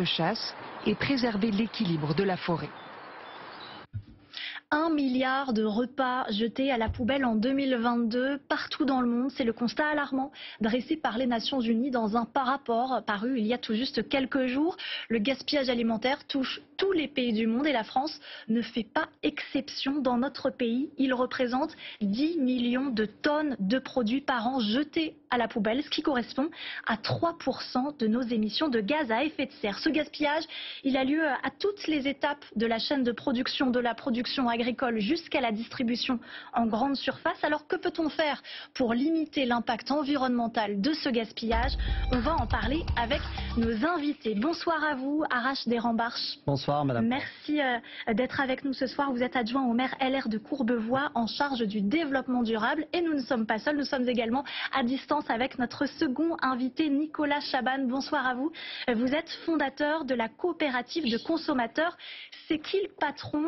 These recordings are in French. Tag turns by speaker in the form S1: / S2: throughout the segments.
S1: chasse et préserver l'équilibre de la forêt.
S2: 1 milliard de repas jetés à la poubelle en 2022 partout dans le monde. C'est le constat alarmant dressé par les Nations Unies dans un rapport paru il y a tout juste quelques jours. Le gaspillage alimentaire touche tous les pays du monde et la France ne fait pas exception. Dans notre pays, il représente 10 millions de tonnes de produits par an jetés à la poubelle, ce qui correspond à 3% de nos émissions de gaz à effet de serre. Ce gaspillage, il a lieu à toutes les étapes de la chaîne de production, de la production agricole jusqu'à la distribution en grande surface. Alors que peut-on faire pour limiter l'impact environnemental de ce gaspillage? On va en parler avec nos invités. Bonsoir à vous, Arash Desrambarches.
S3: Bonsoir madame.
S2: Merci d'être avec nous ce soir. Vous êtes adjoint au maire LR de Courbevoie en charge du développement durable. Et nous ne sommes pas seuls, nous sommes également à distance avec notre second invité, Nicolas Chaban. Bonsoir à vous. Vous êtes fondateur de la coopérative de consommateurs. C'est qui le patron?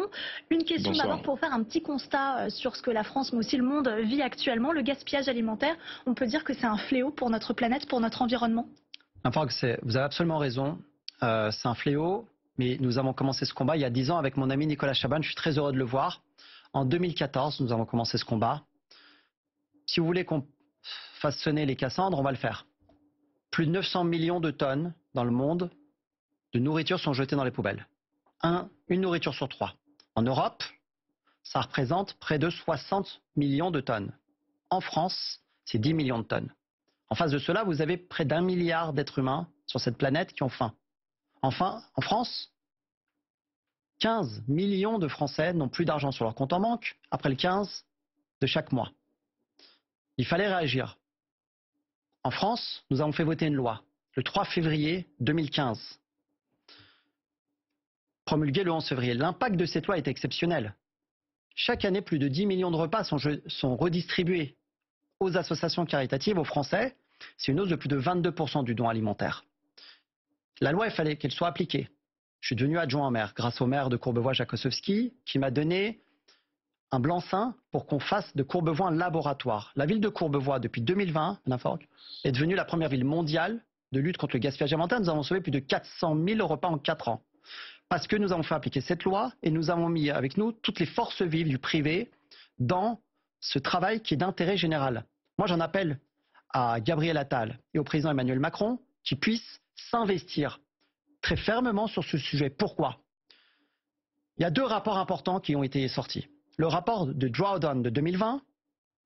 S2: Une question d'abord pour faire un petit constat sur ce que la France, mais aussi le monde vit actuellement. Le gaspillage alimentaire, on peut dire que c'est un fléau pour notre planète, pour notre environnement?
S3: Vous avez absolument raison. C'est un fléau, mais nous avons commencé ce combat il y a 10 ans avec mon ami Nicolas Chaban. Je suis très heureux de le voir. En 2014, nous avons commencé ce combat. Si vous voulez qu'on fasse sonner les Cassandres, on va le faire. Plus de 900 millions de tonnes dans le monde de nourriture sont jetées dans les poubelles. Une nourriture sur 3. En Europe, ça représente près de 60 millions de tonnes. En France, c'est 10 millions de tonnes. En face de cela, vous avez près d'1 milliard d'êtres humains sur cette planète qui ont faim. Enfin, en France, 15 millions de Français n'ont plus d'argent sur leur compte en banque après le 15 de chaque mois. Il fallait réagir. En France, nous avons fait voter une loi le 3 février 2015, promulguée le 11 février. L'impact de cette loi est exceptionnel. Chaque année, plus de 10 millions de repas sont redistribués aux associations caritatives, aux Français. C'est une hausse de plus de 22% du don alimentaire. La loi, il fallait qu'elle soit appliquée. Je suis devenu adjoint au maire grâce au maire de Courbevoie, Jacques Ossowski, qui m'a donné un blanc-seing pour qu'on fasse de Courbevoie un laboratoire. La ville de Courbevoie, depuis 2020, est devenue la première ville mondiale de lutte contre le gaspillage alimentaire. Nous avons sauvé plus de 400 000 repas en 4 ans. Parce que nous avons fait appliquer cette loi et nous avons mis avec nous toutes les forces vives du privé dans ce travail qui est d'intérêt général. Moi, j'en appelle à Gabriel Attal et au président Emmanuel Macron qui puissent s'investir très fermement sur ce sujet. Pourquoi? Il y a 2 rapports importants qui ont été sortis. Le rapport de Drawdown de 2020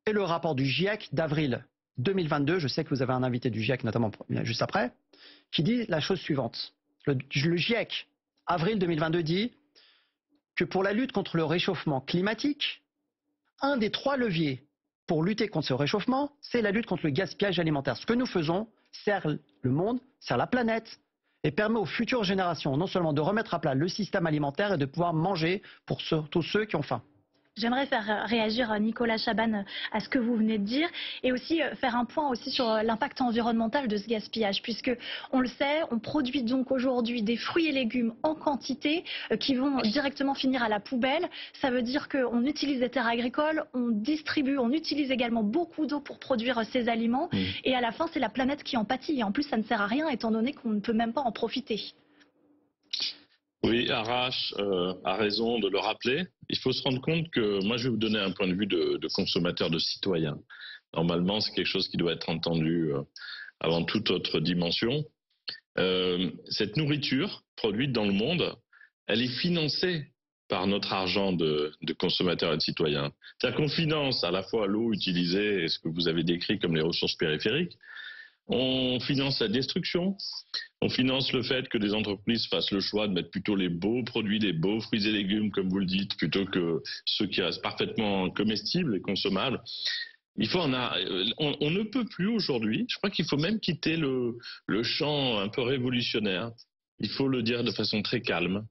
S3: et le rapport du GIEC d'avril 2022. Je sais que vous avez un invité du GIEC, notamment juste après, qui dit la chose suivante. Le GIEC, avril 2022, dit que pour la lutte contre le réchauffement climatique, un des 3 leviers pour lutter contre ce réchauffement, c'est la lutte contre le gaspillage alimentaire. Ce que nous faisons sert le monde, sert la planète et permet aux futures générations non seulement de remettre à plat le système alimentaire et de pouvoir manger pour tous ceux qui ont faim.
S2: J'aimerais faire réagir Nicolas Chaban à ce que vous venez de dire et aussi faire un point aussi sur l'impact environnemental de ce gaspillage, puisque on le sait, on produit donc aujourd'hui des fruits et légumes en quantité qui vont directement finir à la poubelle. Ça veut dire qu'on utilise des terres agricoles, on distribue, on utilise également beaucoup d'eau pour produire ces aliments et à la fin c'est la planète qui en pâtit et en plus ça ne sert à rien étant donné qu'on ne peut même pas en profiter.
S4: Oui, Arash a raison de le rappeler. Il faut se rendre compte que, moi je vais vous donner un point de vue de consommateur, de citoyen. Normalement, c'est quelque chose qui doit être entendu avant toute autre dimension. Cette nourriture produite dans le monde, elle est financée par notre argent de consommateurs et de citoyens. C'est-à-dire qu'on finance à la fois l'eau utilisée et ce que vous avez décrit comme les ressources périphériques. On finance la destruction, on finance le fait que des entreprises fassent le choix de mettre plutôt les beaux produits, les beaux fruits et légumes, comme vous le dites, plutôt que ceux qui restent parfaitement comestibles et consommables. On ne peut plus aujourd'hui, je crois qu'il faut même quitter le champ un peu révolutionnaire. Il faut le dire de façon très calme.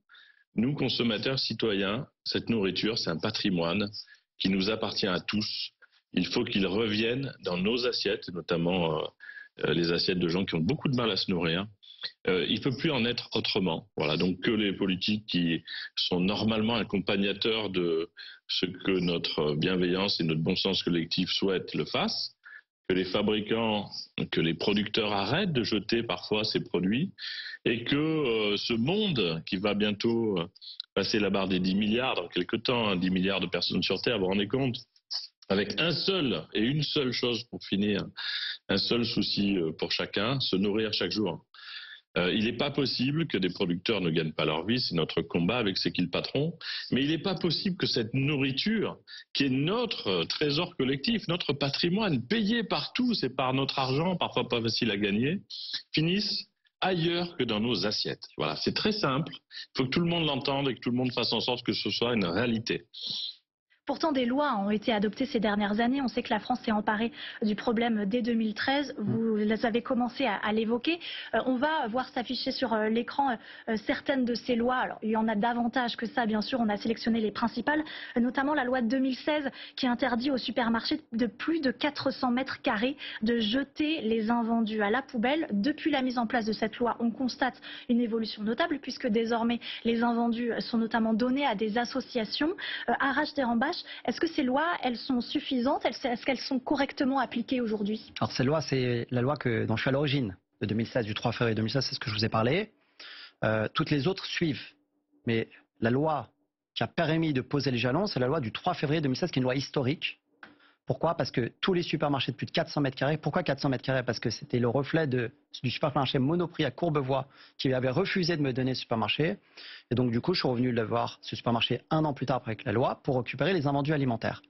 S4: Nous, consommateurs, citoyens, cette nourriture, c'est un patrimoine qui nous appartient à tous. Il faut qu'il revienne dans nos assiettes, notamment les assiettes de gens qui ont beaucoup de mal à se nourrir. Il ne peut plus en être autrement. Voilà, donc que les politiques qui sont normalement accompagnateurs de ce que notre bienveillance et notre bon sens collectif souhaitent le fassent, que les fabricants, que les producteurs arrêtent de jeter parfois ces produits et que ce monde qui va bientôt passer la barre des 10 milliards dans quelques temps, hein, 10 milliards de personnes sur Terre, vous vous rendez compte, avec un seul et une seule chose pour finir, un seul souci pour chacun, se nourrir chaque jour. Il n'est pas possible que des producteurs ne gagnent pas leur vie, c'est notre combat avec C'est qui le patron, mais il n'est pas possible que cette nourriture, qui est notre trésor collectif, notre patrimoine, payé par tous et par notre argent, parfois pas facile à gagner, finisse ailleurs que dans nos assiettes. Voilà, c'est très simple, il faut que tout le monde l'entende et que tout le monde fasse en sorte que ce soit une réalité.
S2: Pourtant, des lois ont été adoptées ces dernières années. On sait que la France s'est emparée du problème dès 2013. Vous avez commencé à l'évoquer. On va voir s'afficher sur l'écran certaines de ces lois. Alors, il y en a davantage que ça, bien sûr. On a sélectionné les principales, notamment la loi de 2016 qui interdit aux supermarchés de plus de 400 mètres carrés de jeter les invendus à la poubelle. Depuis la mise en place de cette loi, on constate une évolution notable puisque désormais les invendus sont notamment donnés à des associations. Arash Derambache, est-ce que ces lois, elles sont suffisantes? Est-ce qu'elles sont correctement appliquées aujourd'hui?
S3: Alors cette loi, c'est la loi dont je suis à l'origine, de 2016, du 3 février 2016, c'est ce que je vous ai parlé. Toutes les autres suivent. Mais la loi qui a permis de poser les jalons, c'est la loi du 3 février 2016, qui est une loi historique. Pourquoi? Parce que tous les supermarchés de plus de 400 mètres carrés, pourquoi 400 mètres carrés? Parce que c'était le reflet du supermarché Monoprix à Courbevoie qui avait refusé de me donner ce supermarché. Et donc du coup, je suis revenu le voir, ce supermarché, 1 an plus tard avec la loi, pour récupérer les invendus alimentaires.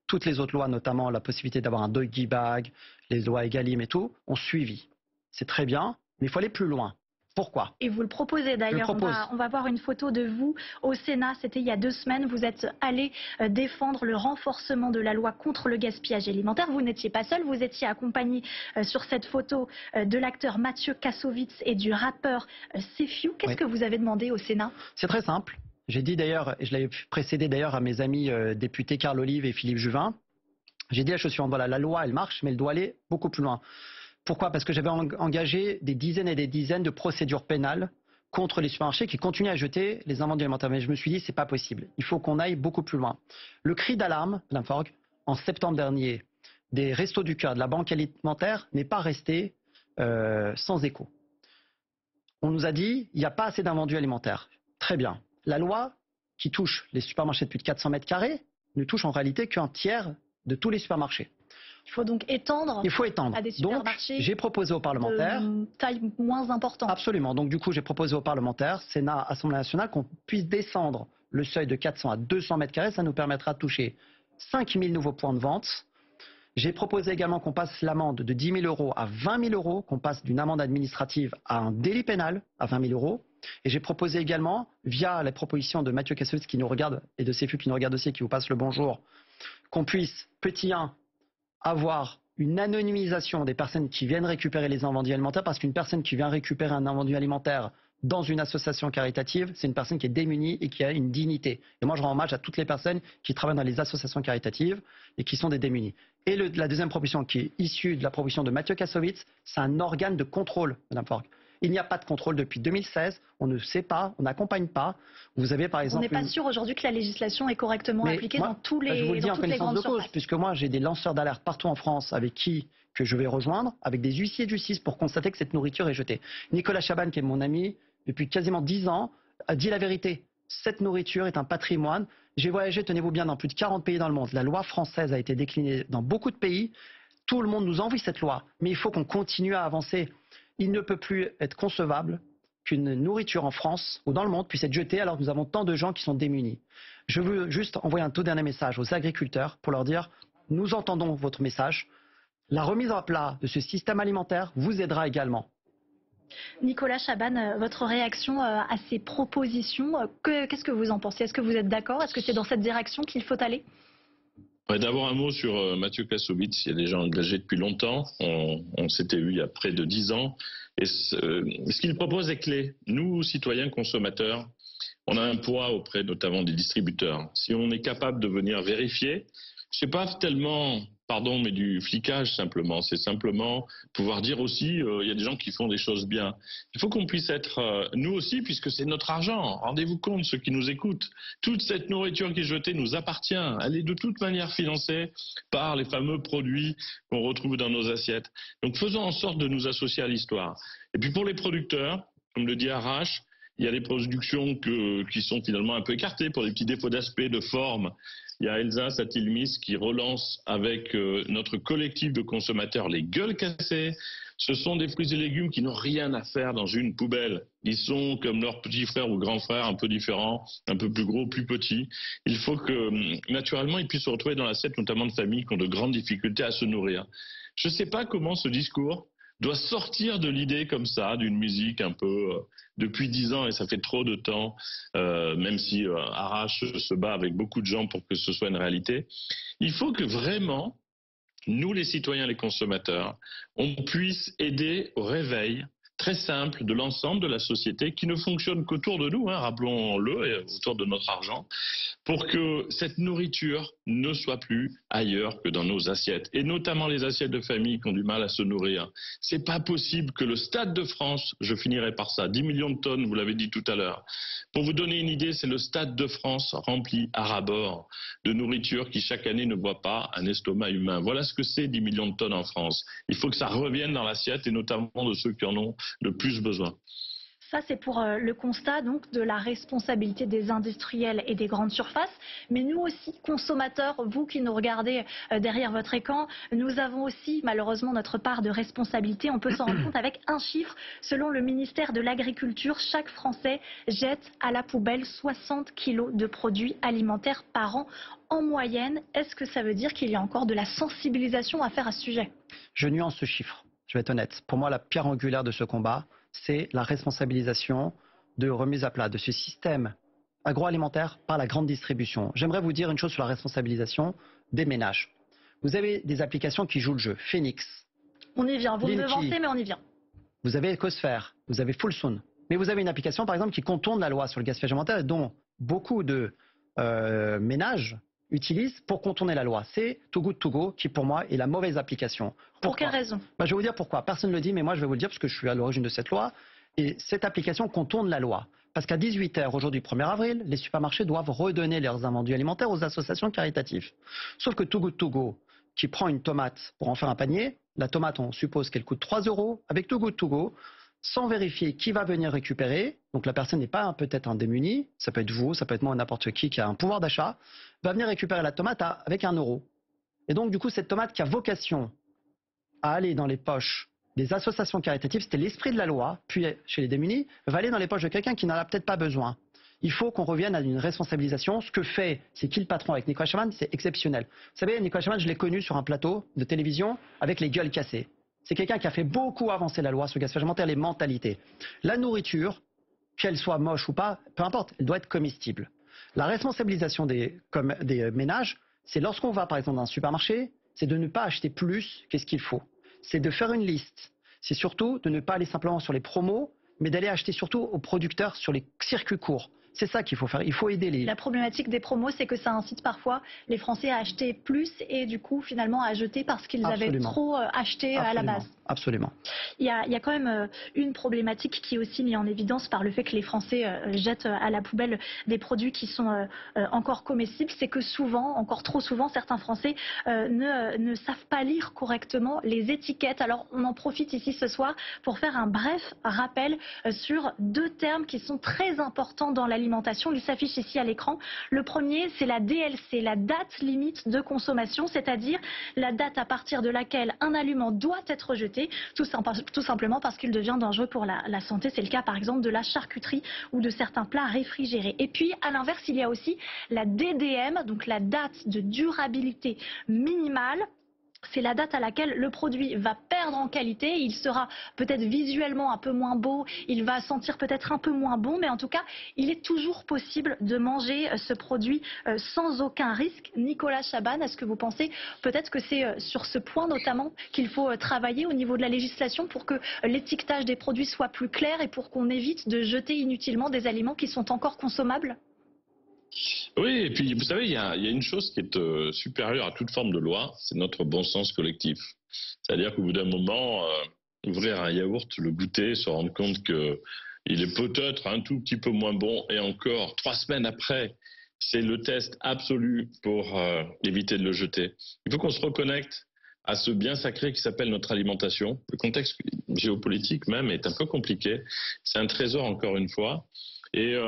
S3: Toutes les autres lois, notamment la possibilité d'avoir un doggy bag, les lois Egalim et tout, ont suivi. C'est très bien, mais il faut aller plus loin. Pourquoi?
S2: Et vous le proposez d'ailleurs, on va voir une photo de vous au Sénat, c'était il y a 2 semaines, vous êtes allé défendre le renforcement de la loi contre le gaspillage alimentaire. Vous n'étiez pas seul, vous étiez accompagné sur cette photo de l'acteur Mathieu Kassovitz et du rappeur Sefiu. Qu'est-ce que vous avez demandé au Sénat?
S3: C'est très simple. J'ai dit d'ailleurs, et je l'avais précédé d'ailleurs à mes amis députés Carl Olive et Philippe Juvin, j'ai dit la chose suivante, voilà, la loi elle marche, mais elle doit aller beaucoup plus loin. Pourquoi? Parce que j'avais engagé des dizaines et des dizaines de procédures pénales contre les supermarchés qui continuent à jeter les invendus alimentaires. Mais je me suis dit, c'est pas possible. Il faut qu'on aille beaucoup plus loin. Le cri d'alarme, Madame Forgue, en septembre dernier, des Restos du Cœur, de la Banque alimentaire, n'est pas resté sans écho. On nous a dit, il n'y a pas assez d'invendus alimentaires. Très bien. La loi qui touche les supermarchés de plus de 400 mètres carrés ne touche en réalité qu'un tiers de tous les supermarchés.
S2: Il faut donc étendre.
S3: Il faut étendre.
S2: À des supermarchés.
S3: Donc, j'ai proposé aux parlementaires.
S2: De taille moins importante.
S3: Absolument. Donc, du coup, j'ai proposé aux parlementaires, Sénat, Assemblée nationale, qu'on puisse descendre le seuil de 400 à 200 mètres carrés. Ça nous permettra de toucher 5000 nouveaux points de vente. J'ai proposé également qu'on passe l'amende de 10 000 euros à 20 000 euros, qu'on passe d'une amende administrative à un délit pénal à 20 000 euros. Et j'ai proposé également, via les propositions de Mathieu Kassovitz qui nous regarde et de Sefiu qui nous regarde aussi, qui vous passe le bonjour, qu'on puisse, petit 1, avoir une anonymisation des personnes qui viennent récupérer les invendus alimentaires, parce qu'une personne qui vient récupérer un invendu alimentaire dans une association caritative, c'est une personne qui est démunie et qui a une dignité. Et moi, je rends hommage à toutes les personnes qui travaillent dans les associations caritatives et qui sont des démunis. Et la deuxième proposition, qui est issue de la proposition de Mathieu Kassovitz, c'est un organe de contrôle, Madame Forgue. Il n'y a pas de contrôle depuis 2016, on ne sait pas, on n'accompagne pas. Vous avez par exemple...
S2: On n'est pas sûr aujourd'hui que la législation est correctement appliquée dans tous les,
S3: je vous le dis en connaissance de cause, puisque moi j'ai des lanceurs d'alerte partout en France avec qui que je vais rejoindre, avec des huissiers de justice pour constater que cette nourriture est jetée. Nicolas Chaban, qui est mon ami depuis quasiment 10 ans, a dit la vérité. Cette nourriture est un patrimoine. J'ai voyagé, tenez-vous bien, dans plus de 40 pays dans le monde. La loi française a été déclinée dans beaucoup de pays. Tout le monde nous envie cette loi, mais il faut qu'on continue à avancer. Il ne peut plus être concevable qu'une nourriture en France ou dans le monde puisse être jetée alors que nous avons tant de gens qui sont démunis. Je veux juste envoyer un tout dernier message aux agriculteurs pour leur dire « Nous entendons votre message. La remise à plat de ce système alimentaire vous aidera également. »
S2: Nicolas Chaban, votre réaction à ces propositions, qu'est-ce que vous en pensez? Est-ce que vous êtes d'accord? Est-ce que c'est dans cette direction qu'il faut aller?
S4: D'abord un mot sur Mathieu Kassovitz. Il y a des gens engagés depuis longtemps. On s'était eu il y a près de 10 ans. Et ce qu'il propose est clé. Nous, citoyens consommateurs, on a un poids auprès notamment des distributeurs. Si on est capable de venir vérifier c'est pas tellement, pardon, mais du flicage simplement. C'est simplement pouvoir dire aussi, il y a des gens qui font des choses bien. Il faut qu'on puisse être, nous aussi, puisque c'est notre argent. Rendez-vous compte, ceux qui nous écoutent. Toute cette nourriture qui est jetée nous appartient. Elle est de toute manière financée par les fameux produits qu'on retrouve dans nos assiettes. Donc faisons en sorte de nous associer à l'histoire. Et puis pour les producteurs, comme le dit Arash, il y a des productions qui sont finalement un peu écartées pour des petits défauts d'aspect, de forme. Il y a Elsa Satilmis qui relance avec notre collectif de consommateurs les gueules cassées. Ce sont des fruits et légumes qui n'ont rien à faire dans une poubelle. Ils sont comme leurs petits frères ou grands frères, un peu différents, un peu plus gros, plus petits. Il faut que, naturellement, ils puissent se retrouver dans l'assiette, notamment de familles qui ont de grandes difficultés à se nourrir. Je ne sais pas comment ce discours doit sortir de l'idée comme ça, d'une musique un peu depuis 10 ans, et ça fait trop de temps, même si Arash se bat avec beaucoup de gens pour que ce soit une réalité. Il faut que vraiment, nous les citoyens, les consommateurs, on puisse aider au réveil très simple de l'ensemble de la société qui ne fonctionne qu'autour de nous, rappelons-le, et autour de notre argent, pour que cette nourriture ne soit plus ailleurs que dans nos assiettes, et notamment les assiettes de famille qui ont du mal à se nourrir. C'est pas possible que le Stade de France, je finirai par ça, 10 millions de tonnes, vous l'avez dit tout à l'heure. Pour vous donner une idée, c'est le Stade de France rempli à ras-bord de nourriture qui chaque année ne voit pas un estomac humain. Voilà ce que c'est 10 millions de tonnes en France. Il faut que ça revienne dans l'assiette, et notamment de ceux qui en ont le plus besoin.
S2: Ça, c'est pour le constat donc de la responsabilité des industriels et des grandes surfaces. Mais nous aussi, consommateurs, vous qui nous regardez derrière votre écran, nous avons aussi malheureusement notre part de responsabilité. On peut s'en rendre compte avec un chiffre. Selon le ministère de l'Agriculture, chaque Français jette à la poubelle 60 kilos de produits alimentaires par an en moyenne. Est-ce que ça veut dire qu'il y a encore de la sensibilisation à faire à ce sujet?
S3: Je nuance ce chiffre, je vais être honnête. Pour moi, la pierre angulaire de ce combat, c'est la responsabilisation de remise à plat de ce système agroalimentaire par la grande distribution. J'aimerais vous dire une chose sur la responsabilisation des ménages. Vous avez des applications qui jouent le jeu. Phoenix.
S2: On y vient. Vous me
S3: Linky,
S2: devancez, mais on y vient.
S3: Vous avez Ecosphère, vous avez Fullsoon. Mais vous avez une application, par exemple, qui contourne la loi sur le gaspillage alimentaire et dont beaucoup de ménages utilisent pour contourner la loi. C'est Too Good To Go qui, pour moi, est la mauvaise application.
S2: Pour quelle raison?
S3: Je vais vous dire pourquoi. Personne ne le dit, mais moi, je vais vous le dire parce que je suis à l'origine de cette loi. Et cette application contourne la loi. Parce qu'à 18 h, aujourd'hui, 1er avril, les supermarchés doivent redonner leurs invendus alimentaires aux associations caritatives. Sauf que Too Good To Go, qui prend une tomate pour en faire un panier, la tomate, on suppose qu'elle coûte 3 €. Avec Too Good To Go, sans vérifier qui va venir récupérer, donc la personne n'est pas peut-être un démuni, ça peut être vous, ça peut être moi, n'importe qui a un pouvoir d'achat, va venir récupérer la tomate avec 1 €. Et donc du coup, cette tomate qui a vocation à aller dans les poches des associations caritatives, c'était l'esprit de la loi, puis chez les démunis, va aller dans les poches de quelqu'un qui n'en a peut-être pas besoin. Il faut qu'on revienne à une responsabilisation. Ce que fait, c'est qui le patron avec Nicolas Chaman, c'est exceptionnel. Vous savez, Nicolas Chaman, je l'ai connu sur un plateau de télévision avec les gueules cassées. C'est quelqu'un qui a fait beaucoup avancer la loi sur le gaspillage alimentaire, les mentalités. La nourriture, qu'elle soit moche ou pas, peu importe, elle doit être comestible. La responsabilisation des ménages, c'est lorsqu'on va par exemple dans un supermarché, c'est de ne pas acheter plus qu'est-ce qu'il faut. C'est de faire une liste. C'est surtout de ne pas aller simplement sur les promos, mais d'aller acheter surtout aux producteurs sur les circuits courts. C'est ça qu'il faut faire. Il faut aider les...
S2: La problématique des promos, c'est que ça incite parfois les Français à acheter plus et du coup finalement à jeter parce qu'ils avaient trop acheté à la base.
S3: Absolument.
S2: Il y a quand même une problématique qui est aussi mise en évidence par le fait que les Français jettent à la poubelle des produits qui sont encore comestibles. C'est que souvent, encore trop souvent, certains Français ne savent pas lire correctement les étiquettes. Alors on en profite ici ce soir pour faire un bref rappel sur deux termes qui sont très importants dans l'alimentation. Il s'affiche ici à l'écran. Le premier, c'est la DLC, la date limite de consommation, c'est-à-dire la date à partir de laquelle un aliment doit être jeté, tout simplement parce qu'il devient dangereux pour la santé. C'est le cas par exemple de la charcuterie ou de certains plats réfrigérés. Et puis à l'inverse, il y a aussi la DDM, donc la date de durabilité minimale. C'est la date à laquelle le produit va perdre en qualité, il sera peut-être visuellement un peu moins beau, il va sentir peut-être un peu moins bon, mais en tout cas, il est toujours possible de manger ce produit sans aucun risque. Nicolas Chaban, est-ce que vous pensez peut-être que c'est sur ce point notamment qu'il faut travailler au niveau de la législation pour que l'étiquetage des produits soit plus clair et pour qu'on évite de jeter inutilement des aliments qui sont encore consommables ?
S4: Oui, et puis vous savez, il y a une chose qui est supérieure à toute forme de loi, c'est notre bon sens collectif. C'est-à-dire qu'au bout d'un moment, ouvrir un yaourt, le goûter, se rendre compte que il est peut-être un tout petit peu moins bon, et encore 3 semaines après, c'est le test absolu pour éviter de le jeter. Il faut qu'on se reconnecte à ce bien sacré qui s'appelle notre alimentation. Le contexte géopolitique même est un peu compliqué. C'est un trésor encore une fois. Et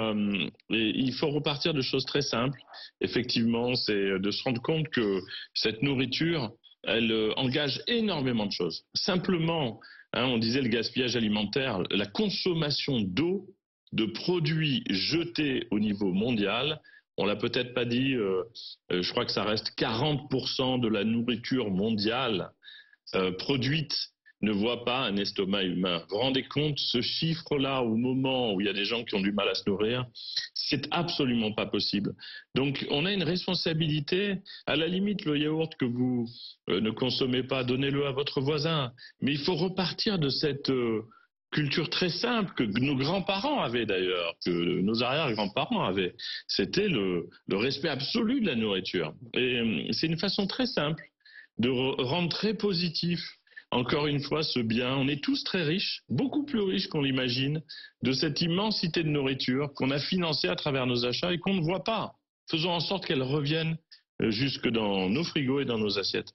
S4: il faut repartir de choses très simples. Effectivement, c'est de se rendre compte que cette nourriture, elle engage énormément de choses. Simplement, on disait le gaspillage alimentaire, la consommation d'eau, de produits jetés au niveau mondial. On l'a peut-être pas dit, je crois que ça reste 40% de la nourriture mondiale produite ne voit pas un estomac humain. Vous vous rendez compte, ce chiffre-là, au moment où il y a des gens qui ont du mal à se nourrir, c'est absolument pas possible. Donc on a une responsabilité, à la limite le yaourt que vous ne consommez pas, donnez-le à votre voisin. Mais il faut repartir de cette culture très simple que nos grands-parents avaient d'ailleurs, que nos arrière-grands-parents avaient. C'était le respect absolu de la nourriture. Et c'est une façon très simple de rendre très positif encore une fois ce bien. On est tous très riches, beaucoup plus riches qu'on l'imagine, de cette immensité de nourriture qu'on a financée à travers nos achats et qu'on ne voit pas. Faisons en sorte qu'elle revienne jusque dans nos frigos et dans nos assiettes.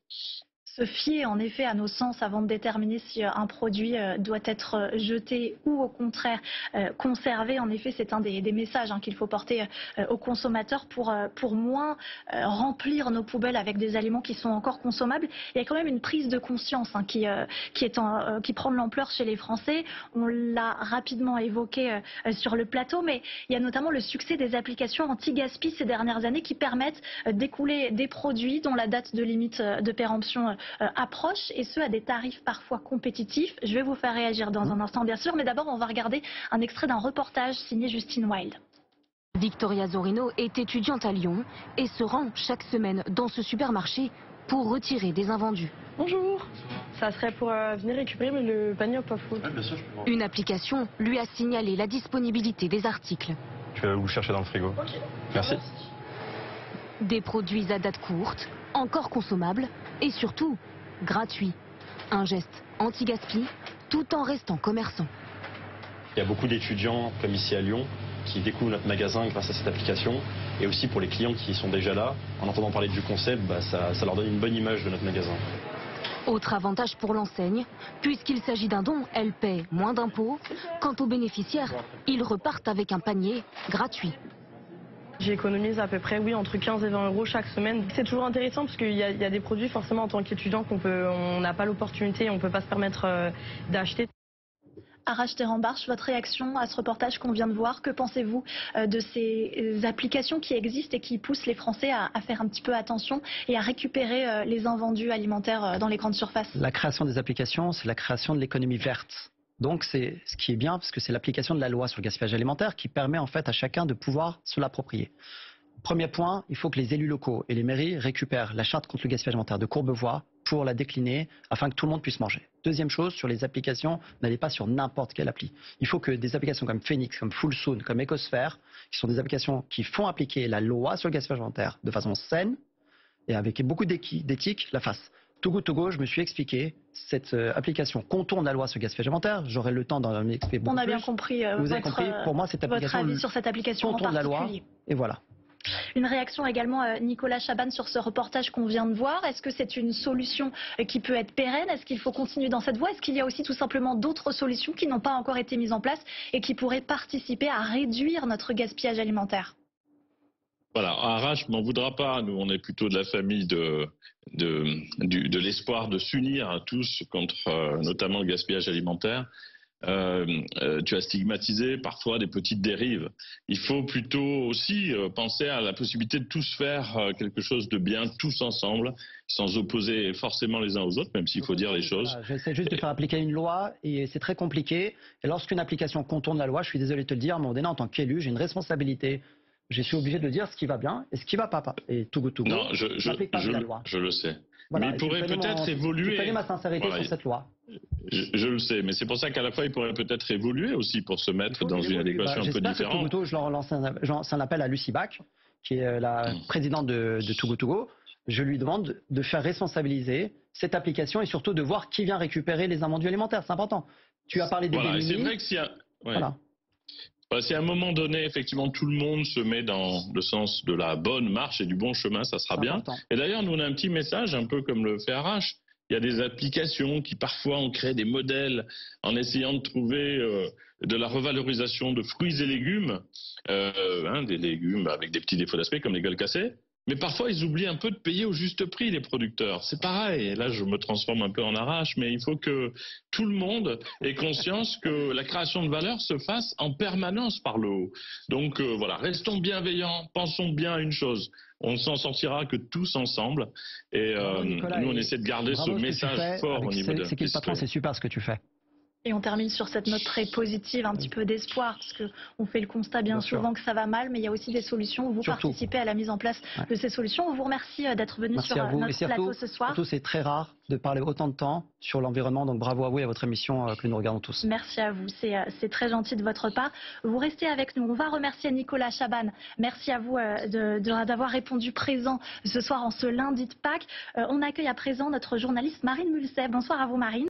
S2: Se fier en effet à nos sens avant de déterminer si un produit doit être jeté ou au contraire conservé. En effet, c'est un des messages qu'il faut porter aux consommateurs pour moins remplir nos poubelles avec des aliments qui sont encore consommables. Il y a quand même une prise de conscience qui prend de l'ampleur chez les Français. On l'a rapidement évoqué sur le plateau, mais il y a notamment le succès des applications anti-gaspi ces dernières années qui permettent d'écouler des produits dont la date de limite de péremption approche, et ce à des tarifs parfois compétitifs. Je vais vous faire réagir dans un instant bien sûr, mais d'abord on va regarder un extrait d'un reportage signé Justine Wild.
S5: Victoria Zorino est étudiante à Lyon et se rend chaque semaine dans ce supermarché pour retirer des invendus.
S6: Bonjour, ça serait pour venir récupérer le panier au pas food.
S7: Ouais, bien sûr,
S5: Une application lui a signalé la disponibilité des articles.
S7: Je vais vous chercher dans le frigo.
S6: Ok.
S7: Merci.
S5: Des produits à date courte, encore consommables et surtout gratuits. Un geste anti-gaspi tout en restant commerçant.
S7: Il y a beaucoup d'étudiants, comme ici à Lyon, qui découvrent notre magasin grâce à cette application. Et aussi pour les clients qui sont déjà là, en entendant parler du concept, ça leur donne une bonne image de notre magasin.
S5: Autre avantage pour l'enseigne, puisqu'il s'agit d'un don, elle paie moins d'impôts. Quant aux bénéficiaires, ils repartent avec un panier gratuit.
S6: J'économise à peu près, oui, entre 15 et 20 euros chaque semaine. C'est toujours intéressant parce qu'il y a des produits, forcément, en tant qu'étudiant, on n'a pas l'opportunité, on ne peut pas se permettre d'acheter.
S2: Arash Terambarch, votre réaction à ce reportage qu'on vient de voir, que pensez-vous de ces applications qui existent et qui poussent les Français à faire un petit peu attention et à récupérer les invendus alimentaires dans les grandes surfaces?
S3: La création des applications, c'est la création de l'économie verte. Donc c'est ce qui est bien, parce que c'est l'application de la loi sur le gaspillage alimentaire qui permet en fait à chacun de pouvoir se l'approprier. Premier point, il faut que les élus locaux et les mairies récupèrent la charte contre le gaspillage alimentaire de Courbevoie pour la décliner afin que tout le monde puisse manger. Deuxième chose, sur les applications, n'allez pas sur n'importe quelle appli. Il faut que des applications comme Phoenix, comme Fullsoon, comme Ecosphere, qui sont des applications qui font appliquer la loi sur le gaspillage alimentaire de façon saine et avec beaucoup d'éthique, la fassent. Too Good To Go, je me suis expliqué, cette application contourne la loi sur le gaspillage alimentaire. J'aurai le temps d'en expliquer beaucoup plus.
S2: On a bien compris,
S3: vous avez compris, pour moi, cette application,
S2: votre avis sur cette application en particulier.
S3: contourne la loi, et voilà.
S2: Une réaction également, Nicolas Chaban, sur ce reportage qu'on vient de voir. Est-ce que c'est une solution qui peut être pérenne? Est-ce qu'il faut continuer dans cette voie? Est-ce qu'il y a aussi tout simplement d'autres solutions qui n'ont pas encore été mises en place et qui pourraient participer à réduire notre gaspillage alimentaire?
S4: Voilà, Arash m'en voudra pas. Nous, on est plutôt de la famille de l'espoir de s'unir tous contre notamment le gaspillage alimentaire. Tu as stigmatisé parfois des petites dérives. Il faut plutôt aussi penser à la possibilité de tous faire quelque chose de bien, tous ensemble, sans opposer forcément les uns aux autres, même s'il faut dire les choses.
S3: J'essaie juste de faire appliquer une loi et c'est très compliqué. Et lorsqu'une application contourne la loi, je suis désolé de te le dire, mais en tant qu'élu, j'ai une responsabilité. Je suis obligé de dire ce qui va bien et ce qui va pas. Et Too Good To Go,
S4: non, je le sais. Voilà, mais il pourrait peut-être évoluer.
S3: Je connais ma sincérité sur cette loi.
S4: Je le sais, mais c'est pour ça qu'à la fois il pourrait peut-être évoluer aussi pour se mettre dans une adéquation un peu différente.
S3: Too Good To Go, je leur lance un appel à Lucie Bach, qui est la présidente de Togo Togo, je lui demande de faire responsabiliser cette application et surtout de voir qui vient récupérer les invendus alimentaires. C'est important. Tu as parlé des
S4: Voilà, et
S3: démunis.
S4: c'est vrai que si
S3: Voilà.
S4: Si à un moment donné, effectivement, tout le monde se met dans le sens de la bonne marche et du bon chemin, ça sera bien.
S3: Important.
S4: Et d'ailleurs, nous, on a un petit message, un peu comme le fait Arrache. Il y a des applications qui, parfois, ont créé des modèles en essayant de trouver de la revalorisation de fruits et légumes, des légumes avec des petits défauts d'aspect, comme les gueules cassées. Mais parfois, ils oublient un peu de payer au juste prix, les producteurs. C'est pareil. Et là, je me transforme un peu en Arrache, mais il faut que tout le monde ait conscience que la création de valeur se fasse en permanence par le haut. Donc voilà, restons bienveillants, pensons bien à une chose. On ne s'en sortira que tous ensemble. Et
S3: Nicolas,
S4: nous, on essaie de garder ce message fort au niveau de
S3: C'est qui le patron, c'est super ce que tu fais.
S2: Et on termine sur cette note très positive, un petit peu d'espoir, parce qu'on fait le constat bien souvent que ça va mal, mais il y a aussi des solutions. Vous participez à la mise en place de ces solutions. On vous remercie d'être venu sur notre plateau ce soir.
S3: Surtout, c'est très rare de parler autant de temps sur l'environnement, donc bravo à vous et à votre émission que nous regardons tous.
S2: Merci à vous, c'est très gentil de votre part. Vous restez avec nous. On va remercier Nicolas Chaban. Merci à vous d'avoir répondu présent ce soir en ce lundi de Pâques. On accueille à présent notre journaliste Marine Mulset. Bonsoir à vous Marine.